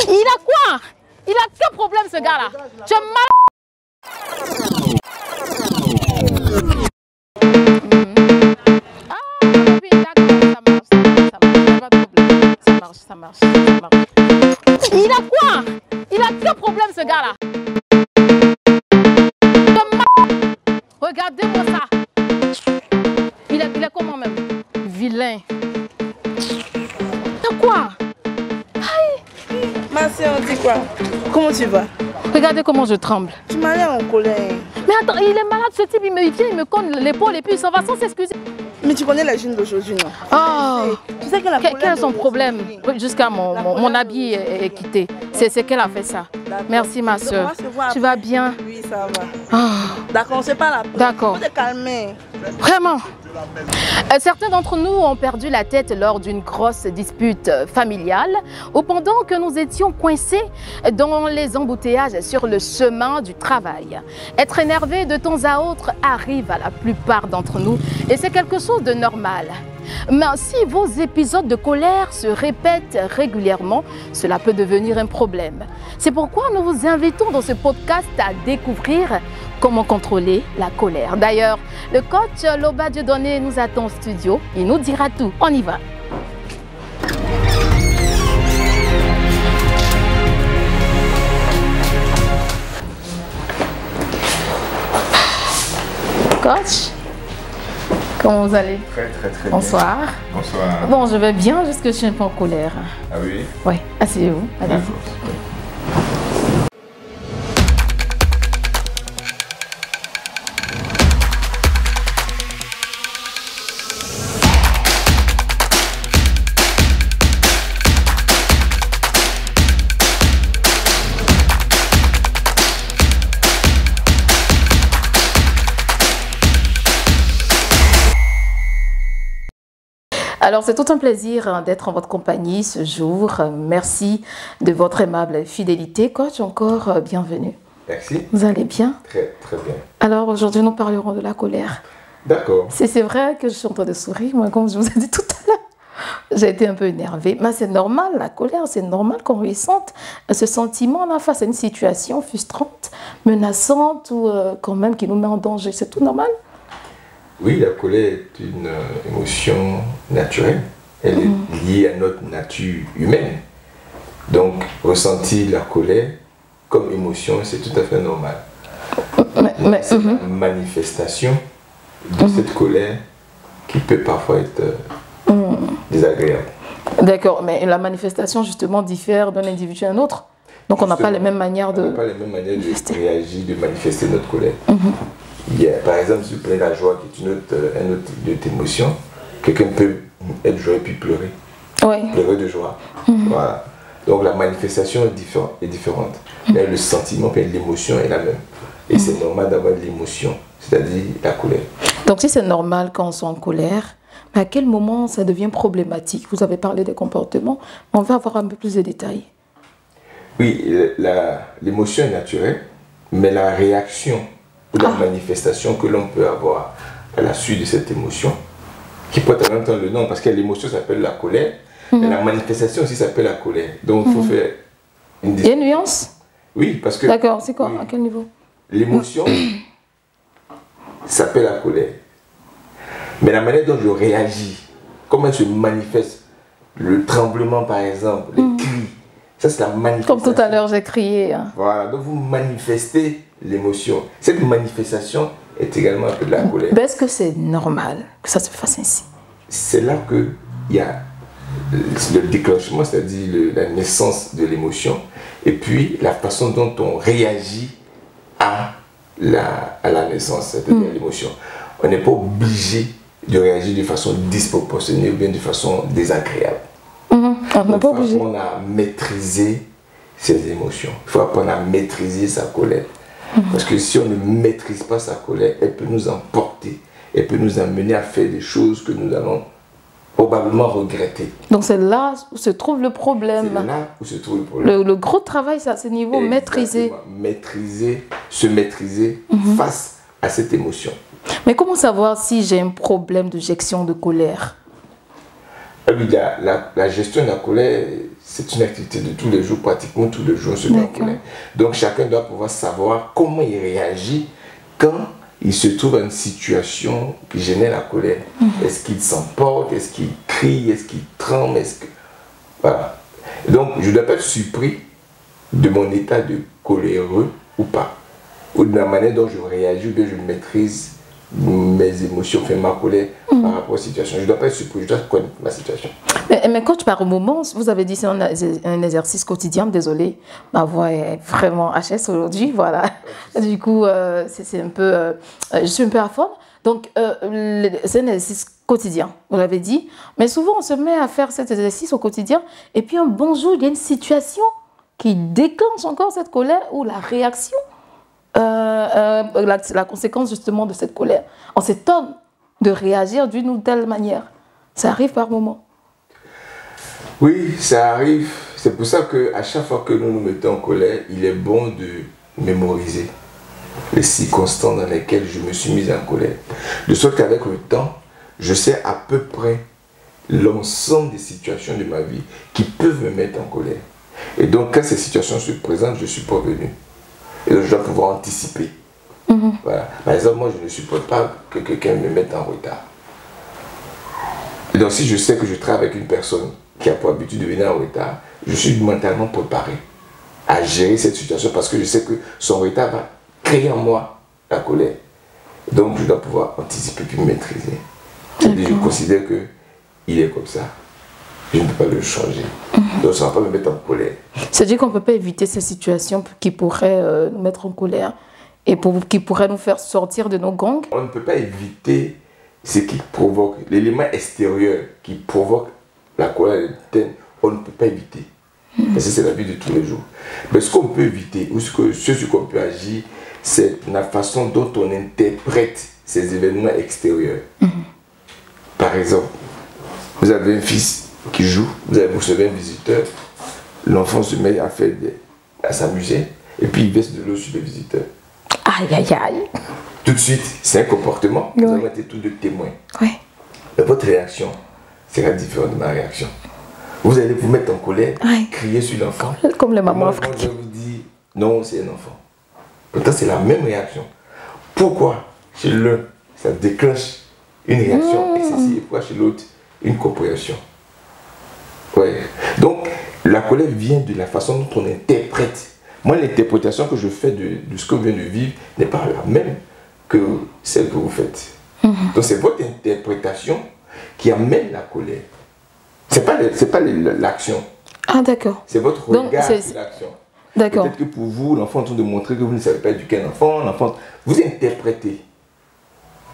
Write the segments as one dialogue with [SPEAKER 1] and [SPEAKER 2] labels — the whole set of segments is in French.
[SPEAKER 1] Il a quoi? Il a quel problème ce gars-là? Tu es mal. Ah, oui, d'accord, ça marche, pas de problème. Ça marche. Il a quoi? Il a quel problème ce gars-là? Regardez-moi ça. Il est comment même? Vilain. T'as quoi? Aïe.
[SPEAKER 2] Ma soeur, on dit quoi? Comment tu vas?
[SPEAKER 1] Regardez comment je tremble.
[SPEAKER 2] Tu m'as l'air en colère.
[SPEAKER 1] Mais attends, il est malade ce type, il vient, il me cogne l'épaule et puis il s'en va sans s'excuser.
[SPEAKER 2] Mais tu connais la jeune d'aujourd'hui, non?
[SPEAKER 1] Oh,
[SPEAKER 2] tu sais qu'elle a
[SPEAKER 1] quel est son problème? Jusqu'à mon habit est quitté. C'est qu'elle a fait ça. Merci ma soeur. Tu vas bien?
[SPEAKER 2] Oui, ça va.
[SPEAKER 1] Oh.
[SPEAKER 2] D'accord, on sait pas la.
[SPEAKER 1] D'accord.
[SPEAKER 2] Faut te calmer.
[SPEAKER 1] Vraiment. Certains d'entre nous ont perdu la tête lors d'une grosse dispute familiale ou pendant que nous étions coincés dans les embouteillages sur le chemin du travail. Être énervé de temps à autre arrive à la plupart d'entre nous et c'est quelque chose de normal. Mais si vos épisodes de colère se répètent régulièrement, cela peut devenir un problème. C'est pourquoi nous vous invitons dans ce podcast à découvrir comment contrôler la colère. D'ailleurs, le coach Loba Dieudonné nous attend au studio. Il nous dira tout. On y va. Coach, comment vous allez?
[SPEAKER 3] Très bien.
[SPEAKER 1] Bonsoir.
[SPEAKER 3] Bonsoir.
[SPEAKER 1] Bon, je vais bien, juste que je suis un peu en colère.
[SPEAKER 3] Ah oui?
[SPEAKER 1] Oui, asseyez-vous. Allez-y. Alors, c'est tout un plaisir d'être en votre compagnie ce jour. Merci de votre aimable fidélité. Coach, encore bienvenue.
[SPEAKER 3] Merci.
[SPEAKER 1] Vous allez bien?
[SPEAKER 3] Très bien.
[SPEAKER 1] Alors, aujourd'hui, nous parlerons de la colère.
[SPEAKER 3] D'accord.
[SPEAKER 1] C'est vrai que je suis en train de sourire, moi, comme je vous ai dit tout à l'heure. J'ai été un peu énervée. Mais c'est normal, la colère, c'est normal qu'on ressente ce sentiment-là face à une situation frustrante, menaçante ou quand même qui nous met en danger. C'est tout normal?
[SPEAKER 3] Oui, la colère est une émotion naturelle. Elle est liée à notre nature humaine. Donc, ressentir la colère comme émotion, c'est tout à fait normal. C'est la manifestation de cette colère qui peut parfois être désagréable.
[SPEAKER 1] D'accord, mais la manifestation justement diffère d'un individu à un autre. Donc on n'a pas les mêmes manières de...
[SPEAKER 3] On n'a pas les mêmes manières de réagir, de manifester notre colère. Il y a, par exemple, si vous prenez la joie, qui est un autre type d'émotion, quelqu'un peut être joyeux puis pleurer.
[SPEAKER 1] Oui.
[SPEAKER 3] Pleurer de joie. Voilà. Donc la manifestation est différente. Mais le sentiment, l'émotion est la même. Et c'est normal d'avoir de l'émotion, c'est-à-dire la colère.
[SPEAKER 1] Donc si c'est normal quand on est en colère, mais à quel moment ça devient problématique? Vous avez parlé des comportements, mais on va avoir un peu plus de détails.
[SPEAKER 3] Oui, l'émotion est naturelle, mais la réaction ou la manifestation que l'on peut avoir à la suite de cette émotion, qui porte en même temps le nom, parce que l'émotion s'appelle la colère, et la manifestation aussi s'appelle la colère. Donc il faut faire une
[SPEAKER 1] Il y a une nuance?
[SPEAKER 3] Oui, parce que...
[SPEAKER 1] D'accord, c'est quoi? À quel niveau?
[SPEAKER 3] L'émotion s'appelle la colère. Mais la manière dont je réagis, comment elle se manifeste, le tremblement par exemple, les cris, ça c'est la manifestation.
[SPEAKER 1] Comme tout à l'heure j'ai crié. Hein.
[SPEAKER 3] Voilà, donc vous manifestez l'émotion. Cette manifestation est également un peu de la colère.
[SPEAKER 1] Est-ce que c'est normal que ça se fasse ainsi?
[SPEAKER 3] C'est là qu'il y a le déclenchement, c'est-à-dire la naissance de l'émotion, et puis la façon dont on réagit à la naissance, c'est-à-dire l'émotion. On n'est pas obligé de réagir de façon disproportionnée ou bien de façon désagréable.
[SPEAKER 1] On n'est pas obligé.
[SPEAKER 3] Il faut apprendre à maîtriser ses émotions. Il faut apprendre à maîtriser sa colère. Parce que si on ne maîtrise pas sa colère, elle peut nous emporter. Elle peut nous amener à faire des choses que nous allons probablement regretter.
[SPEAKER 1] Donc c'est là où se trouve le problème.
[SPEAKER 3] C'est là où se trouve le problème.
[SPEAKER 1] Le gros travail, c'est à ce niveau, maîtriser.
[SPEAKER 3] Se maîtriser face à cette émotion.
[SPEAKER 1] Mais comment savoir si j'ai un problème de gestion de colère?
[SPEAKER 3] La gestion de la colère, c'est une activité de tous les jours, pratiquement tous les jours, on se met en colère. Donc chacun doit pouvoir savoir comment il réagit quand il se trouve dans une situation qui génère la colère. Est-ce qu'il s'emporte? Est-ce qu'il crie? Est-ce qu'il tremble? Voilà. Donc je ne dois pas être surpris de mon état de coléreux ou pas. Ou de la manière dont je réagis, ou bien je maîtrise mes émotions, enfin ma colère par rapport aux situations. Je ne dois pas être surpris, je dois connaître ma situation.
[SPEAKER 1] Mais coach, par moment, vous avez dit c'est un exercice quotidien. Désolé, ma voix est vraiment HS aujourd'hui, voilà. Du coup, c'est un peu, je suis un peu à fond. Donc, c'est un exercice quotidien, vous l'avez dit. Mais souvent, on se met à faire cet exercice au quotidien. Et puis, un bon jour, il y a une situation qui déclenche encore cette colère ou la réaction. La conséquence justement de cette colère. On s'étonne de réagir d'une ou telle manière. Ça arrive par moment.
[SPEAKER 3] Oui, ça arrive. C'est pour ça qu'à chaque fois que nous nous mettons en colère, il est bon de mémoriser les circonstances dans lesquelles je me suis mis en colère. De sorte qu'avec le temps, je sais à peu près l'ensemble des situations de ma vie qui peuvent me mettre en colère. Et donc quand ces situations se présentent, je suis prévenu. Et donc je dois pouvoir anticiper. Voilà. Par exemple, moi je ne supporte pas que quelqu'un me mette en retard. Et donc si je sais que je travaille avec une personne qui a pour habitude de venir en retard, je suis mentalement préparé à gérer cette situation parce que je sais que son retard va créer en moi la colère. Donc je dois pouvoir anticiper puis maîtriser. Et je considère qu'il est comme ça. Je ne peux pas le changer. Donc ça ne va pas me mettre en colère.
[SPEAKER 1] C'est-à-dire qu'on ne peut pas éviter ces situations qui pourraient nous mettre en colère et qui pourraient nous faire sortir de nos gangs.
[SPEAKER 3] On ne peut pas éviter ce qui provoque, l'élément extérieur qui provoque la colère, on ne peut pas éviter. Parce que c'est la vie de tous les jours. Mais ce qu'on peut éviter, ou ce sur quoi on peut agir, c'est la façon dont on interprète ces événements extérieurs. Par exemple, vous avez un fils qui joue, vous recevez un visiteur, l'enfant se met à s'amuser, et puis il verse de l'eau sur le visiteur.
[SPEAKER 1] Aïe, aïe, aïe.
[SPEAKER 3] Tout de suite, c'est un comportement, vous avez été tous deux témoins.
[SPEAKER 1] Oui.
[SPEAKER 3] Mais votre réaction sera différente de ma réaction. Vous allez vous mettre en colère, crier sur l'enfant.
[SPEAKER 1] Comme les mamans africaines.
[SPEAKER 3] Je vous dis, non, c'est un enfant. Pourtant, c'est la même réaction. Pourquoi chez l'un, ça déclenche une réaction excessive, et pourquoi chez l'autre, une compréhension? Ouais. Donc, la colère vient de la façon dont on interprète. Moi, l'interprétation que je fais de ce que je viens de vivre n'est pas la même que celle que vous faites. Donc, c'est votre interprétation qui amène la colère. C'est pas l'action.
[SPEAKER 1] Ah, d'accord.
[SPEAKER 3] C'est votre regard sur l'action.
[SPEAKER 1] D'accord.
[SPEAKER 3] Peut-être que pour vous, l'enfant est en train de montrer que vous ne savez pas éduquer un enfant. Vous interprétez.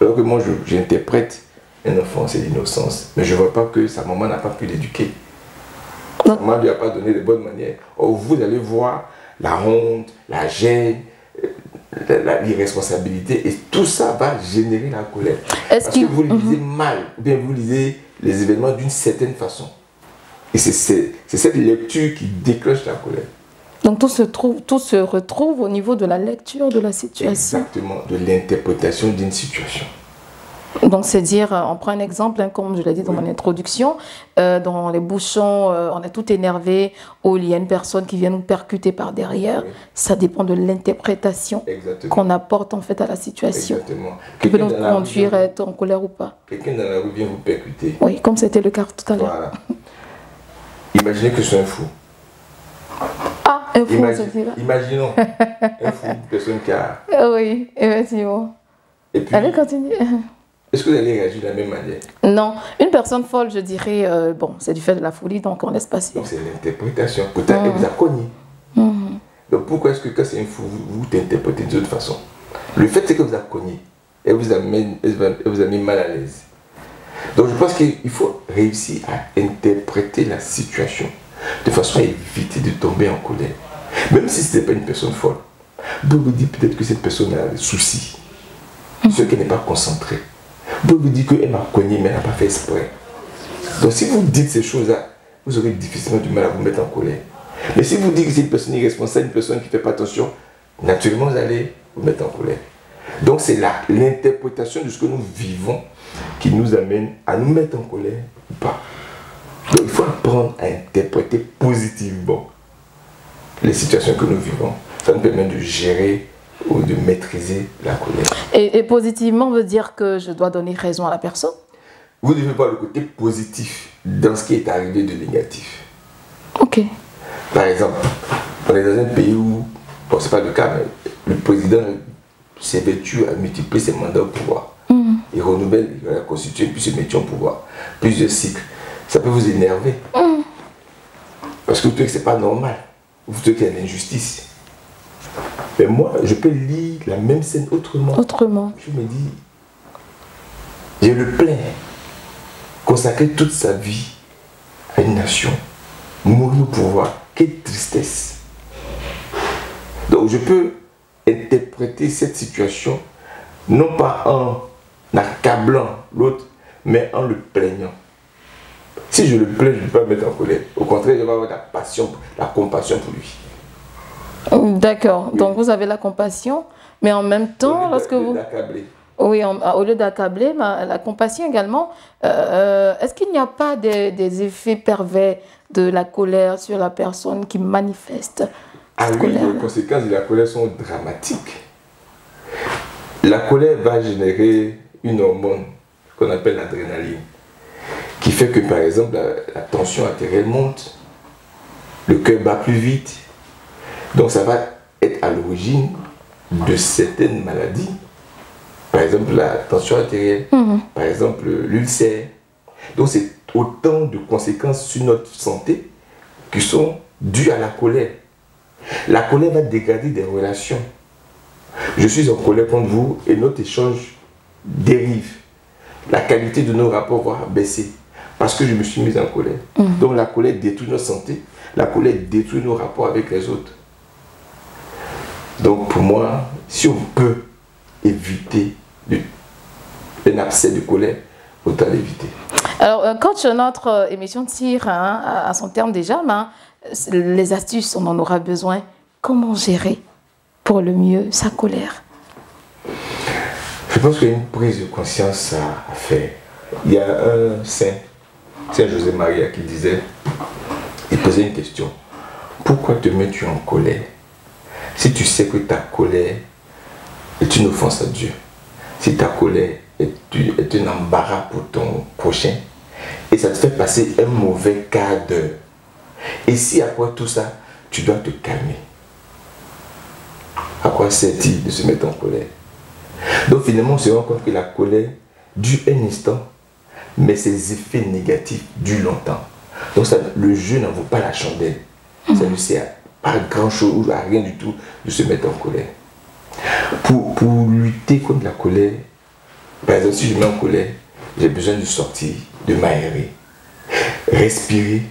[SPEAKER 3] Alors que moi, j'interprète un enfant, c'est l'innocence. Mais je ne vois pas que sa maman n'a pas pu l'éduquer. Sa maman ne lui a pas donné de bonnes manières. Or, vous allez voir la honte, la gêne, l'irresponsabilité, et tout ça va générer la colère. Parce que vous lisez mal, ou bien vous lisez les événements d'une certaine façon. Et c'est cette lecture qui déclenche la colère.
[SPEAKER 1] Donc tout se retrouve au niveau de la lecture de la situation.
[SPEAKER 3] Exactement, de l'interprétation d'une situation.
[SPEAKER 1] Donc c'est dire, on prend un exemple, comme je l'ai dit dans mon introduction, dans les bouchons, on est tout énervé, ou il y a une personne qui vient nous percuter par derrière. Ça dépend de l'interprétation qu'on apporte en fait à la situation.
[SPEAKER 3] Exactement.
[SPEAKER 1] Qui peut nous conduire à être en colère ou pas.
[SPEAKER 3] Quelqu'un dans la rue vient vous percuter.
[SPEAKER 1] Oui, comme c'était le cas tout à l'heure.
[SPEAKER 3] Voilà. Imaginez que c'est un fou.
[SPEAKER 1] Ah, un fou,
[SPEAKER 3] imaginons un fou, une personne qui a...
[SPEAKER 1] Oui, effectivement.
[SPEAKER 3] Et puis,
[SPEAKER 1] allez, continuer.
[SPEAKER 3] Est-ce que vous allez réagir de la même manière?
[SPEAKER 1] Non. Une personne folle, je dirais, bon, c'est du fait de la folie, donc on laisse passer.
[SPEAKER 3] Donc c'est l'interprétation. Peut-être qu'elle vous a cogné. Donc pourquoi est-ce que quand c'est un fou, vous t'interprétez de toute façon? Le fait c'est que vous a cogné. Elle vous a mis mal à l'aise. Donc je pense qu'il faut réussir à interpréter la situation de façon à éviter de tomber en colère. Même si ce n'est pas une personne folle. Donc vous dites peut-être que cette personne a des soucis. Ce qu'elle n'est pas concentrée. Donc vous dites qu'elle m'a cogné mais elle n'a pas fait exprès. Donc si vous dites ces choses-là, vous aurez difficilement du mal à vous mettre en colère. Mais si vous dites que c'est une personne irresponsable, une personne qui ne fait pas attention, naturellement vous allez vous mettre en colère. Donc c'est l'interprétation de ce que nous vivons qui nous amène à nous mettre en colère ou pas. Donc il faut apprendre à interpréter positivement les situations que nous vivons. Ça nous permet de gérer ou de maîtriser la colère.
[SPEAKER 1] Et positivement veut dire que je dois donner raison à la personne?
[SPEAKER 3] Vous devez voir le côté positif dans ce qui est arrivé de négatif.
[SPEAKER 1] Ok.
[SPEAKER 3] Par exemple, on est dans un pays où, bon, c'est pas le cas, mais le président s'est vêtu à multiplier ses mandats au pouvoir. Il renouvelle la constitution puis se met au pouvoir. Plusieurs cycles. Ça peut vous énerver. Parce que vous trouvez que c'est pas normal. Vous trouvez qu'il y a l'injustice. Mais moi, je peux lire la même scène autrement.
[SPEAKER 1] Autrement.
[SPEAKER 3] Je me dis, je le plains. Consacrer toute sa vie à une nation. Mourir au pouvoir. Quelle tristesse. Donc je peux interpréter cette situation non pas en accablant l'autre, mais en le plaignant. Si je le plains, je ne peux pas me mettre en colère. Au contraire, je vais avoir la passion, la compassion pour lui.
[SPEAKER 1] D'accord. Donc vous avez la compassion, mais en même temps, lorsque vous... Oui, au lieu d'accabler, la compassion également. Est-ce qu'il n'y a pas des effets pervers de la colère sur la personne qui manifeste cette colère?
[SPEAKER 3] Les conséquences de la colère sont dramatiques. La colère va générer une hormone qu'on appelle l'adrénaline, qui fait que par exemple la tension artérielle monte, le cœur bat plus vite. Donc ça va être à l'origine de certaines maladies. Par exemple la tension artérielle, par exemple l'ulcère. Donc c'est autant de conséquences sur notre santé qui sont dues à la colère. La colère va dégrader des relations. Je suis en colère contre vous et notre échange dérive. La qualité de nos rapports va baisser parce que je me suis mis en colère. Donc la colère détruit notre santé, la colère détruit nos rapports avec les autres. Donc pour moi, si on peut éviter un abcès de colère, autant l'éviter.
[SPEAKER 1] Alors, coach, notre émission tire à son terme déjà, mais les astuces, on en aura besoin. Comment gérer pour le mieux sa colère?
[SPEAKER 3] Je pense qu'il y a une prise de conscience à faire. Il y a un saint José Maria qui disait, il posait une question. Pourquoi te mets-tu en colère si tu sais que ta colère est une offense à Dieu? Si ta colère est un embarras pour ton prochain et ça te fait passer un mauvais quart d'heure. Et si après tout ça, tu dois te calmer, à quoi sert-il de se mettre en colère? Donc finalement, on se rend compte que la colère dure un instant, mais ses effets négatifs durent longtemps. Donc ça, le jeu n'en vaut pas la chandelle. Ça ne sert pas à grand chose ou à rien du tout de se mettre en colère. Pour lutter contre la colère, par exemple, si je me mets en colère, j'ai besoin de sortir, de m'aérer. Respirer,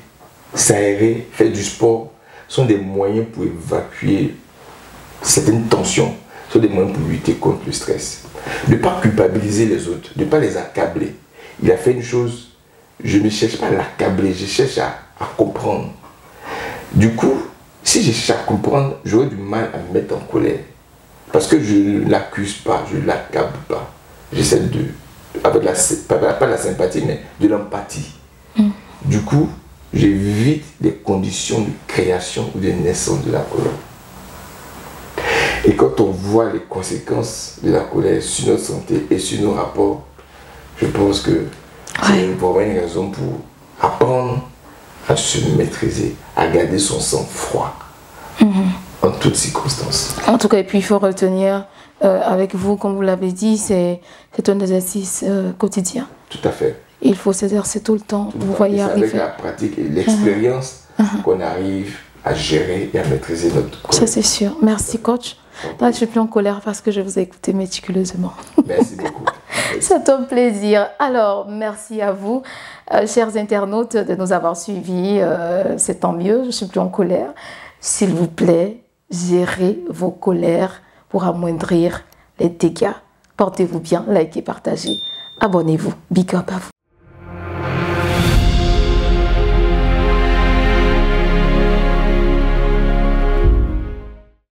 [SPEAKER 3] s'aérer, faire du sport sont des moyens pour évacuer certaines tensions, sont des moyens pour lutter contre le stress. De ne pas culpabiliser les autres, de ne pas les accabler. Il a fait une chose, je ne cherche pas à l'accabler, je cherche à comprendre. Du coup, si je cherche à comprendre, j'aurais du mal à me mettre en colère. Parce que je ne l'accuse pas, je ne l'accable pas. J'essaie de, avec pas de la sympathie, mais de l'empathie. Du coup, j'évite les conditions de création ou de naissance de la colère. Et quand on voit les conséquences de la colère sur notre santé et sur nos rapports, je pense que c'est vraiment une raison pour apprendre à se maîtriser, à garder son sang-froid en toutes circonstances. En
[SPEAKER 1] tout cas, et puis il faut retenir avec vous, comme vous l'avez dit, c'est un exercice quotidien.
[SPEAKER 3] Tout à fait.
[SPEAKER 1] Il faut s'exercer tout le temps. Vous voyez arriver.
[SPEAKER 3] Avec la pratique et l'expérience qu'on arrive à gérer et à maîtriser notre colère.
[SPEAKER 1] Ça, c'est sûr. Merci, coach. Là, je ne suis plus en colère parce que je vous ai écouté méticuleusement.
[SPEAKER 3] Merci beaucoup.
[SPEAKER 1] C'est un plaisir. Alors, merci à vous, chers internautes, de nous avoir suivis. C'est tant mieux, je ne suis plus en colère. S'il vous plaît, gérez vos colères pour amoindrir les dégâts. Portez-vous bien, likez, partagez. Abonnez-vous. Big up à vous.